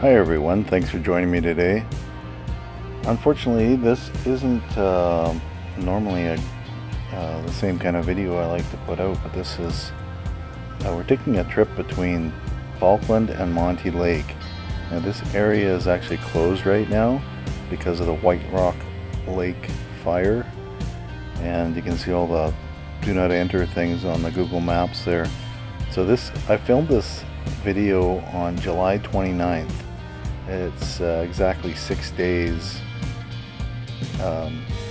Hi everyone, thanks for joining me today. Unfortunately, this isn't normally the same kind of video I like to put out, but this is, we're taking a trip between Falkland and Monte Lake. Now this area is actually closed right now because of the White Rock Lake fire, and you can see all the do not enter things on the Google Maps there. So I filmed this video on July 29th. It's exactly 6 days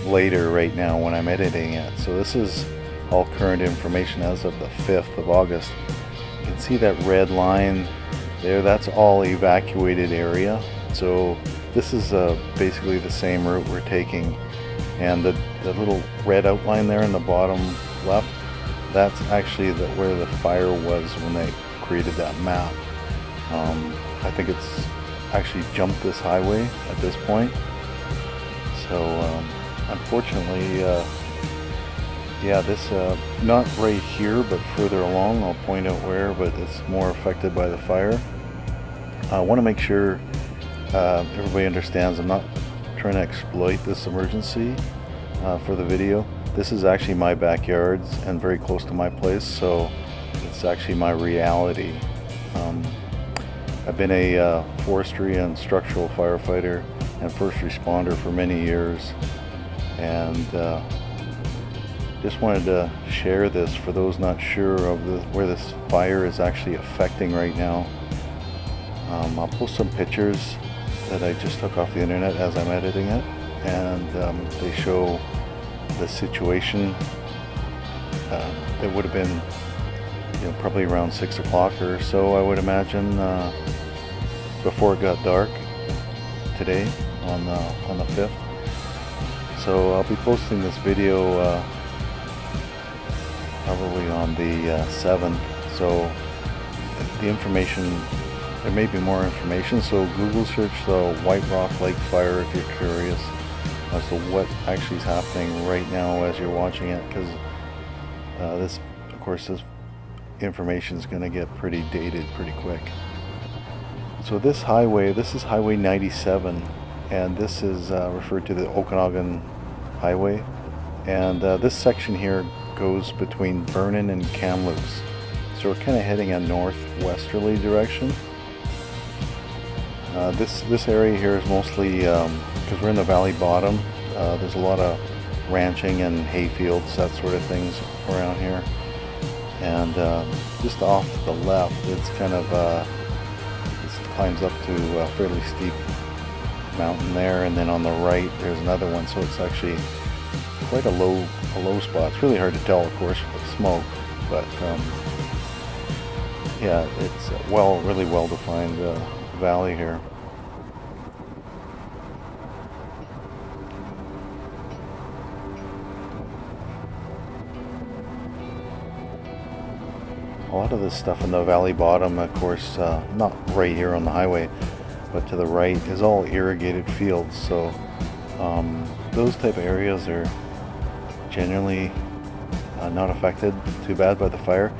later right now when I'm editing it. So this is all current information as of the 5th of August. You can see that red line there, that's all evacuated area. So this is basically the same route we're taking. And the little red outline there in the bottom left, that's actually where the fire was when they created that map. I think it's actually jumped this highway at this point. So unfortunately, yeah, this not right here, but further along. I'll point out where, but it's more affected by the fire. I want to make sure everybody understands I'm not trying to exploit this emergency for the video. This is actually my backyard and very close to my place, so it's actually my reality. I've been a forestry and structural firefighter and first responder for many years, and just wanted to share this for those not sure of where this fire is actually affecting right now. I'll post some pictures that I just took off the internet as I'm editing it, and they show the situation. It would have been, probably around 6 o'clock or so, I would imagine, before it got dark today on the 5th. So I'll be posting this video probably on the 7th. So the information, there may be more information, so Google search the White Rock Lake fire if you're curious as to what actually is happening right now as you're watching it, because this information is going to get pretty dated pretty quick. So this is Highway 97, and this is referred to the Okanagan Highway, and this section here goes between Vernon and Kamloops. So we're kind of heading a northwesterly direction. This area here is mostly, because we're in the valley bottom, there's a lot of ranching and hay fields, that sort of things around here. And just off to the left, it's kind of, it climbs up to a fairly steep mountain there, and then on the right there's another one, so it's actually quite a low spot. It's really hard to tell, of course, with smoke, but yeah, it's really well defined valley here. A lot of this stuff in the valley bottom, of course, not right here on the highway, but to the right is all irrigated fields. So those type of areas are generally not affected too bad by the fire.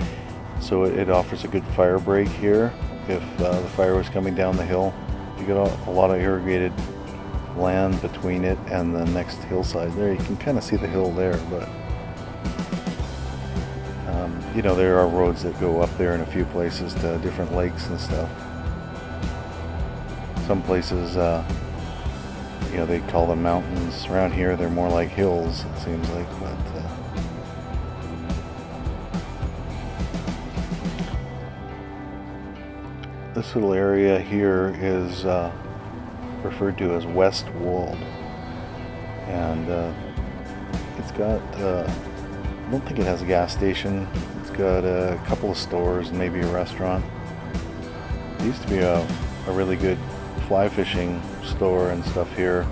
So it offers a good fire break here. If the fire was coming down the hill, you get a lot of irrigated land between it and the next hillside there. You can kind of see the hill there, but there are roads that go up there in a few places to different lakes and stuff. Some places, they call them mountains. Around here, they're more like hills, it seems like, but this little area here is referred to as West Wold, and it's got, I don't think it has a gas station. It's got a couple of stores and maybe a restaurant. It used to be a really good fly fishing store and stuff here.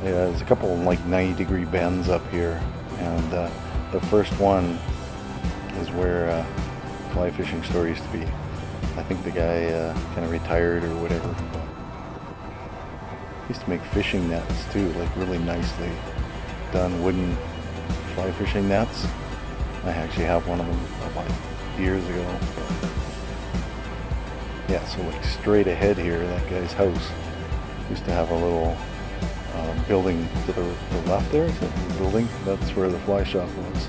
Yeah, there's a couple of 90-degree bends up here, and the first one is where fly fishing store used to be. I think the guy kind of retired or whatever. He used to make fishing nets too, like really nicely done wooden fly fishing nets. I actually have one of them about years ago. Yeah, so like straight ahead here, that guy's house used to have a little building to the left there. Is that the building? That's where the fly shop was.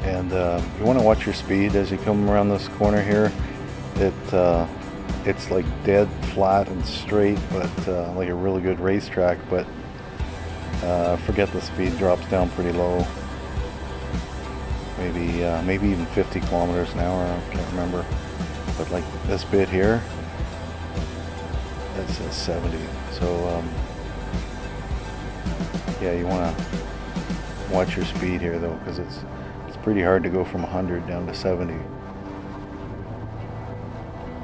And you want to watch your speed as you come around this corner here. It's like dead flat and straight, but like a really good racetrack. But forget the speed drops down pretty low. Maybe even 50 kilometers an hour. I can't remember. But like this bit here, that says 70. So yeah, you want to watch your speed here though, because it's pretty hard to go from 100 down to 70.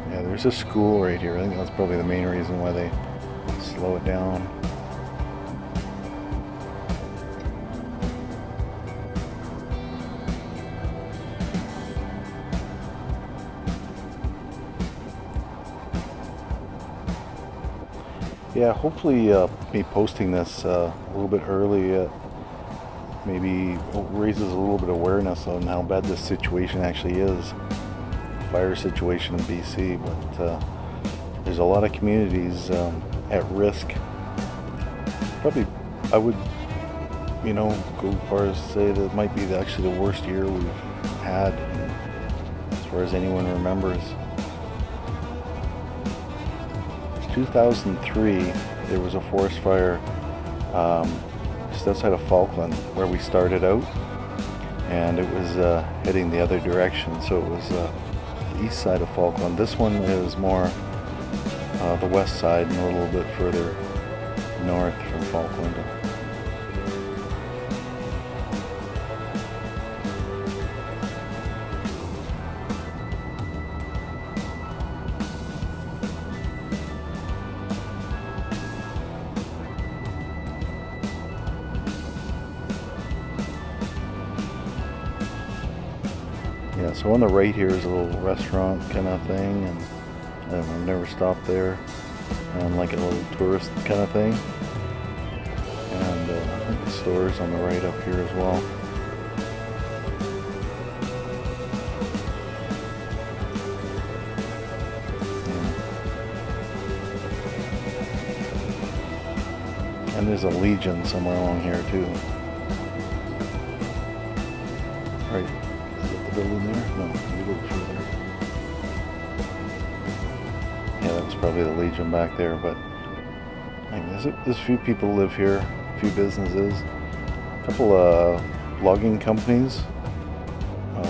Yeah, there's a school right here. I think that's probably the main reason why they slow it down. Yeah, hopefully me posting this a little bit early maybe raises a little bit of awareness on how bad this situation actually is. Fire situation in BC, but there's a lot of communities at risk. Probably, I would, go as far as say that it might be actually the worst year we've had, as far as anyone remembers. 2003, there was a forest fire just outside of Falkland where we started out, and it was heading the other direction, so it was the east side of Falkland. This one is more the west side and a little bit further north from Falkland. Yeah, so on the right here is a little restaurant kind of thing, and I've never stopped there. And like a little tourist kind of thing. And I think the store's on the right up here as well. Yeah. And there's a Legion somewhere along here too. Right. Building there? No, maybe a little further. Yeah, that was probably the Legion back there, but there's a few people live here, a few businesses, a couple of logging companies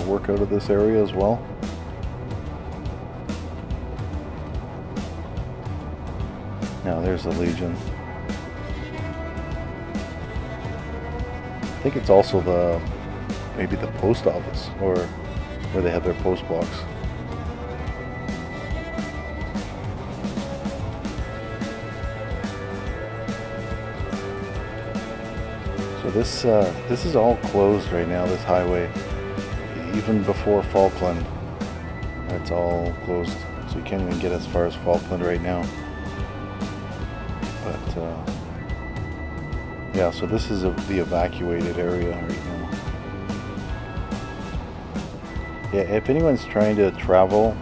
work out of this area as well. Now there's the Legion. I think it's also maybe the post office, or where they have their post box. So this is all closed right now, this highway. Even before Falkland, it's all closed. So you can't even get as far as Falkland right now. But yeah, so this is the evacuated area right now. Yeah, if anyone's trying to travel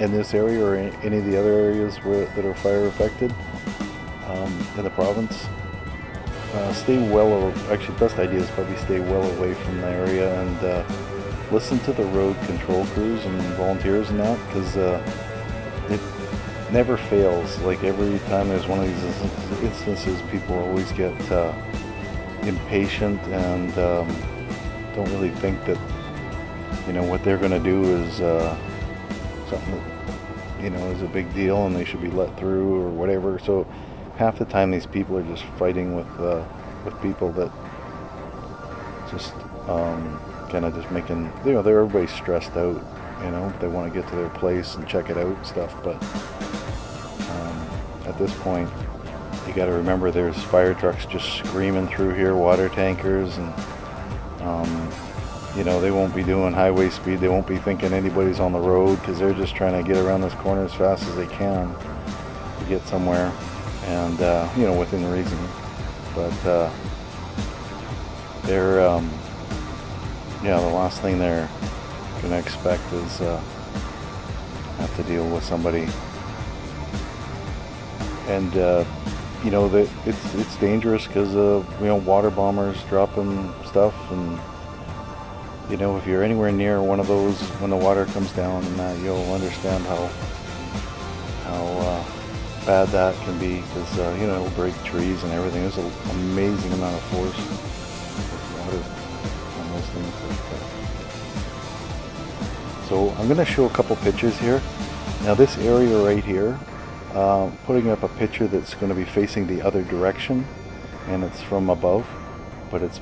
in this area or any of the other areas that are fire affected in the province, stay actually best idea is probably stay well away from the area, and listen to the road control crews and volunteers and that, because it never fails. Like every time there's one of these instances, people always get impatient and don't really think that what they're going to do is something that is a big deal and they should be let through or whatever. So half the time these people are just fighting with people that just kind of just making everybody's stressed out. They want to get to their place and check it out and stuff, but at this point you got to remember there's fire trucks just screaming through here, water tankers, and they won't be doing highway speed. They won't be thinking anybody's on the road, because they're just trying to get around this corner as fast as they can to get somewhere, and within reason. But they're yeah, the last thing they're gonna expect is have to deal with somebody. And you know that it's dangerous because you know, water bombers dropping stuff, and you know, if you're anywhere near one of those when the water comes down and that, you'll understand how bad that can be, because you know, it'll break trees and everything. There's an amazing amount of force with water on those things. So I'm going to show a couple pictures here. Now this area right here, putting up a picture that's going to be facing the other direction, and it's from above, but it's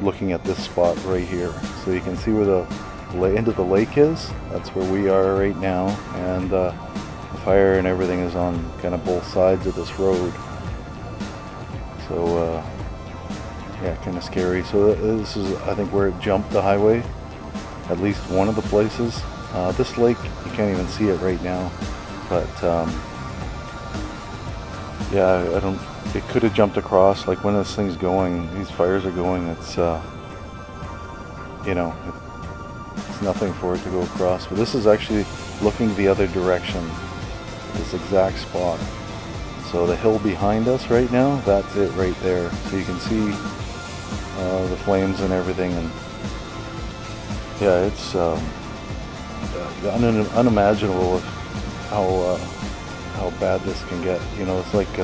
looking at this spot right here. So you can see where the end of the lake is. That's where we are right now, and the fire and everything is on kind of both sides of this road. So yeah, kind of scary. So this is, I think, where it jumped the highway, at least one of the places. This lake, you can't even see it right now, but yeah, it could have jumped across. Like when this thing's going, these fires are going, it's you know, it's nothing for it to go across. But this is actually looking the other direction, this exact spot. So the hill behind us right now, that's it right there. So you can see the flames and everything, and yeah, it's unimaginable how bad this can get. You know, it's like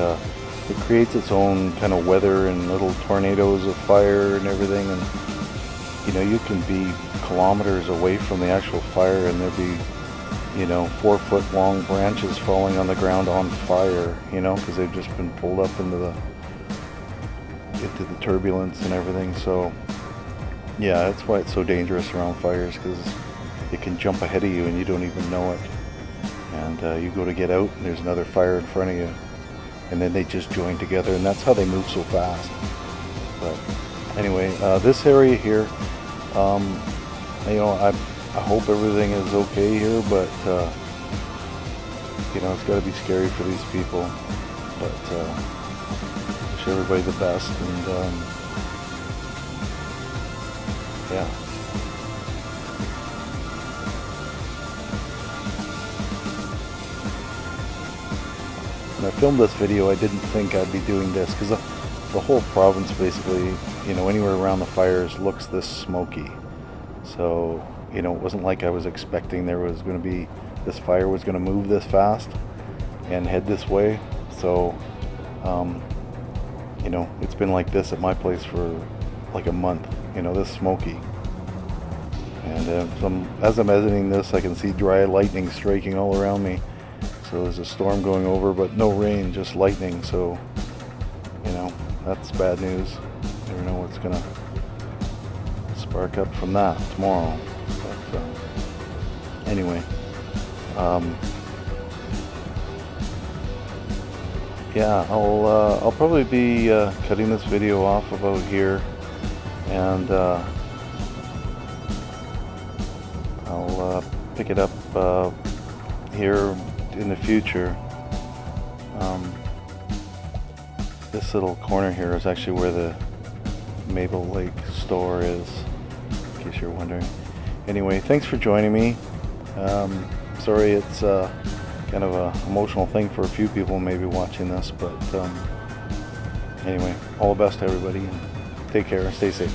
it creates its own kind of weather and little tornadoes of fire and everything, and you know, you can be kilometers away from the actual fire and there'd be, you know, 4-foot long branches falling on the ground on fire, you know, because they've just been pulled up into the turbulence and everything. So yeah, that's why it's so dangerous around fires, because it can jump ahead of you and you don't even know it. And you go to get out and there's another fire in front of you, and then they just join together, and that's how they move so fast. But anyway, this area here, you know, I hope everything is okay here, but you know, it's got to be scary for these people. But wish everybody the best, and yeah. When I filmed this video, I didn't think I'd be doing this, because the whole province basically, you know, anywhere around the fires looks this smoky. So, you know, it wasn't like I was expecting there was going to be, this fire was going to move this fast and head this way. So, you know, it's been like this at my place for like a month, you know, this smoky. And as I'm editing this, I can see dry lightning striking all around me. So there's a storm going over, but no rain, just lightning. So, you know, that's bad news. Never know what's gonna spark up from that tomorrow. But anyway, yeah, I'll probably be cutting this video off about here, and I'll pick it up here in the future. This little corner here is actually where the Monte Lake store is, in case you're wondering. Anyway, thanks for joining me. Sorry it's kind of an emotional thing for a few people maybe watching this, but anyway, all the best to everybody, and take care and stay safe.